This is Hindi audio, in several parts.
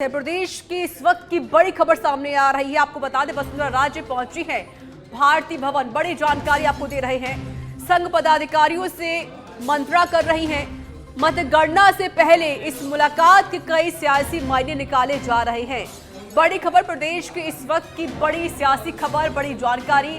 प्रदेश की इस वक्त की बड़ी खबर सामने आ रही है। आपको बता दें वसुंधरा राजे पहुंची है भारतीय भवन। बड़ी जानकारी आपको दे रहे हैं। संघ पदाधिकारियों से मंत्रणा कर रही हैं। मतगणना से पहले इस मुलाकात के कई सियासी मायने निकाले जा रहे हैं। बड़ी खबर, प्रदेश की इस वक्त की बड़ी सियासी खबर, बड़ी जानकारी।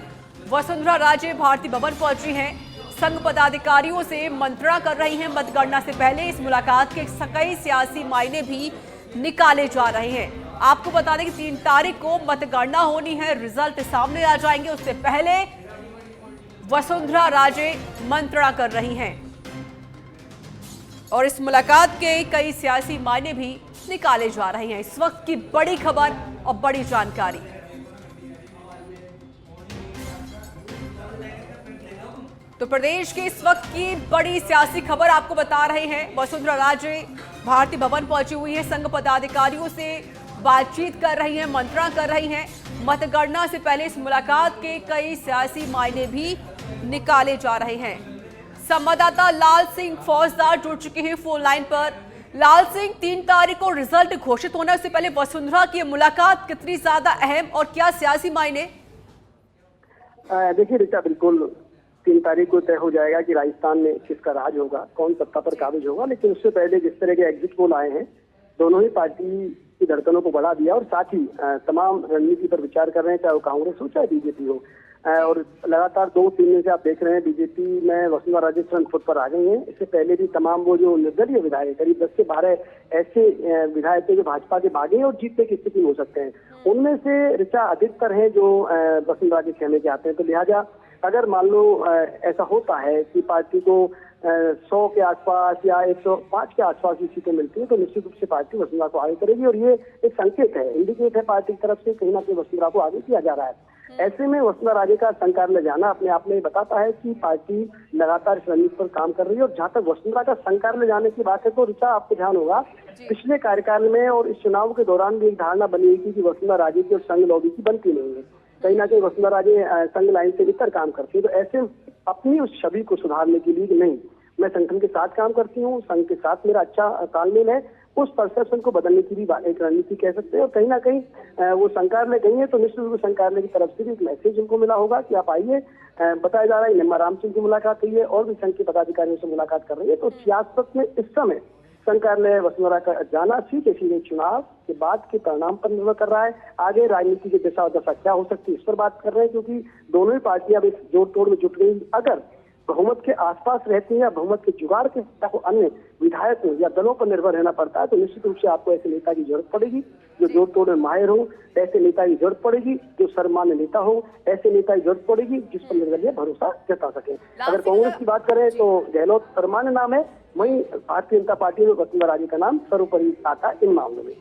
वसुंधरा राजे भारतीय भवन पहुंची हैं। संघ पदाधिकारियों से मंत्रणा कर रही हैं। मतगणना से पहले इस मुलाकात के कई सियासी मायने भी निकाले जा रहे हैं। आपको बता दें कि 3 तारीख को मतगणना होनी है, रिजल्ट सामने आ जाएंगे। उससे पहले वसुंधरा राजे मंत्रणा कर रही हैं और इस मुलाकात के कई सियासी मायने भी निकाले जा रहे हैं। इस वक्त की बड़ी खबर और बड़ी जानकारी। तो प्रदेश के इस वक्त की बड़ी सियासी खबर आपको बता रहे हैं। वसुंधरा राजे भारतीय भवन पहुंची हुई है। संघ पदाधिकारियों से बातचीत कर रही हैं, मंत्रणा कर रही हैं। मतगणना से पहले इस मुलाकात के कई सियासी मायने भी निकाले जा रहे हैं। संवाददाता लाल सिंह फौजदार जुड़ चुके हैं फोन लाइन पर। लाल सिंह, 3 तारीख को रिजल्ट घोषित होने से पहले वसुंधरा की मुलाकात कितनी ज्यादा अहम और क्या सियासी मायने? देखिए ऋचा, बिल्कुल 3 तारीख को तय हो जाएगा कि राजस्थान में किसका राज होगा, कौन सत्ता पर काबिज होगा। लेकिन उससे पहले जिस तरह के एग्जिट पोल आए हैं, दोनों ही पार्टी की धड़कनों को बढ़ा दिया और साथ ही तमाम रणनीति पर विचार कर रहे हैं, चाहे वो कांग्रेस हो चाहे बीजेपी हो। और लगातार 2-3 दिन से आप देख रहे हैं बीजेपी में वसुंधरा राजे तुरंत खुद पर आ गई हैं। इससे पहले भी तमाम वो जो निर्दलीय विधायक, करीब 10 से 12 ऐसे विधायक थे जो भाजपा के भागे और जीतने की स्थिति में हो सकते हैं, उनमें से ऋचा अधिकतर है जो वसुंधरा के खेमे के आते हैं। तो लिहाजा अगर मान लो ऐसा होता है कि पार्टी को 100 के आसपास या 105 के आसपास की सीटें मिलती है, तो निश्चित रूप से पार्टी वसुंधरा को आगे करेगी। और ये एक संकेत है, इंडिकेट है पार्टी की तरफ से कहीं ना कहीं वसुंधरा को आगे किया जा रहा है। ऐसे में वसुंधरा राजे का संघ कार्यालय जाना अपने आप में बताता है कि पार्टी लगातार इस रणनीति पर काम कर रही है। और जहां तक वसुंधरा का संघ कार्यालय जाने की बात है, तो ऋचा आपको ध्यान होगा पिछले कार्यकाल में और इस चुनाव के दौरान भी एक धारणा बनी हुई थी कि वसुंधरा राजे की और संघ लॉबी की बनती नहीं है। कहीं ना कहीं वसुंधरा राजे संघ लाइन से भीतर काम करती है। तो ऐसे अपनी उस छवि को सुधारने के लिए नहीं, मैं संगठन के साथ काम करती हूँ, संघ के साथ मेरा अच्छा तालमेल है, उस परसेप्शन को बदलने की भी एक रणनीति कह सकते हैं। और कहीं ना कहीं वो संघ कार्यालय गई है, तो निश्चित रूप से संघ कार्यालय की तरफ से भी एक मैसेज उनको मिला होगा कि आप आइए। बताया जा रहा है निम्मा राम सिंह की मुलाकात हुई है और भी संघ के पदाधिकारियों से मुलाकात कर रही है। तो सियासत में इस समय संघ कार्यालय वसुंधरा का जाना सीधे सीधे चुनाव के बाद के परिणाम पर निर्भर कर रहा है। आगे राजनीति की दिशा और दशा क्या हो सकती है, इस पर बात कर रहे हैं, क्योंकि दोनों ही पार्टियां अब इस जोड़ तोड़ में जुट गई। अगर बहुमत के आसपास रहती है या बहुमत के जुगाड़ के अन्य विधायकों या दलों पर निर्भर रहना पड़ता है, तो निश्चित रूप से आपको ऐसे नेता की जरूरत पड़ेगी जो जोड़ तोड़ में माहिर हो। ऐसे नेता की जरूरत पड़ेगी जो सर्वमान्य नेता हो। ऐसे नेता की जरूरत पड़ेगी जिस पर निर्दलीय भरोसा जता सके। अगर कांग्रेस की बात करें तो गहलोत सर्वमान्य नाम है, वहीं भारतीय जनता पार्टी में वसुंधरा राजे का नाम सर्वोपरि आता है इन मामलों में।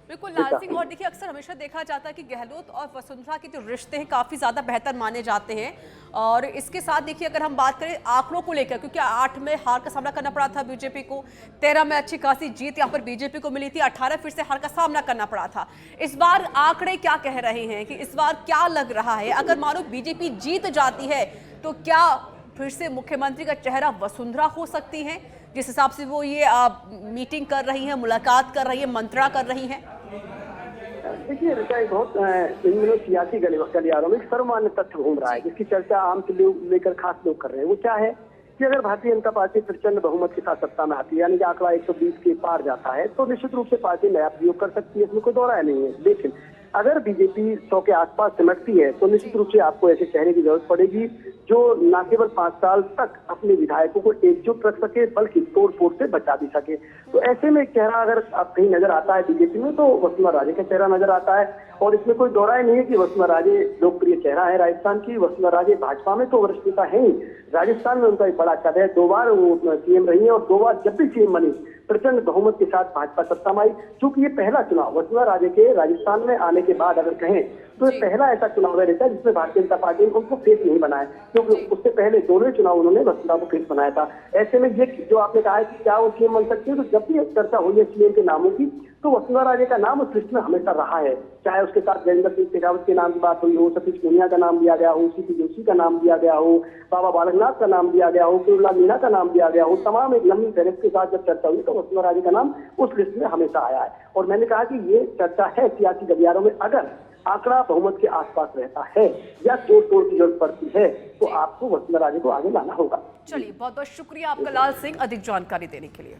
बिल्कुल लाल सिंह, और देखिए अक्सर हमेशा देखा जाता है कि गहलोत और वसुंधरा के जो रिश्ते हैं काफी ज्यादा बेहतर माने जाते हैं। और इसके साथ देखिए अगर हम बात करें आंकड़ों को लेकर, क्योंकि 8 में हार का सामना करना पड़ा था बीजेपी को, 13 में अच्छी खासी जीत यहाँ पर बीजेपी को मिली थी, 18 फिर से हार का सामना करना पड़ा था। इस बार आंकड़े क्या कह रहे हैं कि इस बार क्या लग रहा है, अगर मानो बीजेपी जीत जाती है तो क्या फिर से मुख्यमंत्री का चेहरा वसुंधरा हो सकती है, जिस हिसाब से वो ये मीटिंग कर रही है, मुलाकात कर रही है, मंत्रणा कर रही है? देखिए ऋचा, एक बहुत इन दिनों सियासी गलियारों में सर्वमान्य तथ्य घूम रहा है, जिसकी चर्चा आम से लेकर खास लोग कर रहे हैं। वो क्या है कि अगर भारतीय जनता पार्टी प्रचंड बहुमत के साथ सत्ता में आती है, यानी कि आंकड़ा 120 के पार जाता है, तो निश्चित रूप से पार्टी नया प्रयोग कर सकती है, इसमें कोई दो राय नहीं है। लेकिन अगर बीजेपी 100 के आसपास सिमटती है, तो निश्चित रूप से आपको ऐसे चेहरे की जरूरत पड़ेगी जो न केवल 5 साल तक अपने विधायकों को एकजुट रख सके, बल्कि तोड़ फोड़ से बचा भी सके। तो ऐसे में चेहरा अगर आप कहीं नजर आता है बीजेपी में, तो वसुंधरा राजे का चेहरा नजर आता है। और इसमें कोई दो राय नहीं है कि वसुंधरा राजे लोकप्रिय चेहरा है राजस्थान की। वसुंधरा राजे भाजपा में तो वरिष्ठ नेता है ही, राजस्थान में उनका एक बड़ा कद है। 2 बार वो सीएम रही है और 2 बार जब भी सीएम बनी प्रचंड बहुमत के साथ भाजपा सत्ता में आई। चूंकि ये पहला चुनाव वसुंधरा राजे के राजस्थान में आने के बाद अगर कहें तो जी। ये पहला ऐसा चुनाव रहता है जिसमें भारतीय जनता पार्टी ने उनको फेस नहीं बनाया, क्योंकि उससे पहले दोनों ही चुनाव उन्होंने वसुंधरा को फेस बनाया था। ऐसे में ये जो आपने कहा है कि क्या वो सीएम बन सकती है, तो जब भी चर्चा हुई है सीएम के नामों की, तो वसुंधरा राजे का नाम उस लिस्ट में हमेशा रहा है। चाहे उसके साथ गजेंद्र सिंह शेखावत के नाम की बात हुई हो, सतीश पूनिया का नाम दिया गया हो, सीपी जोशी का नाम दिया गया हो, बाबा बालकनाथ का नाम दिया गया हो, केवललाल मीणा का नाम दिया गया हो, तमाम एक लंबी फहरिस्त के साथ जब चर्चा हुई तो वसुंधरा राजे का नाम उस लिस्ट में हमेशा आया है। और मैंने कहा कि ये चर्चा है सियासी गलियारों में, अगर आंकड़ा बहुमत के आसपास रहता है या तोड़ की जरूरत पड़ती है तो आपको वसुंधरा राजे को आगे लाना होगा। चलिए, बहुत बहुत शुक्रिया आपका लाल सिंह अधिक जानकारी देने के लिए।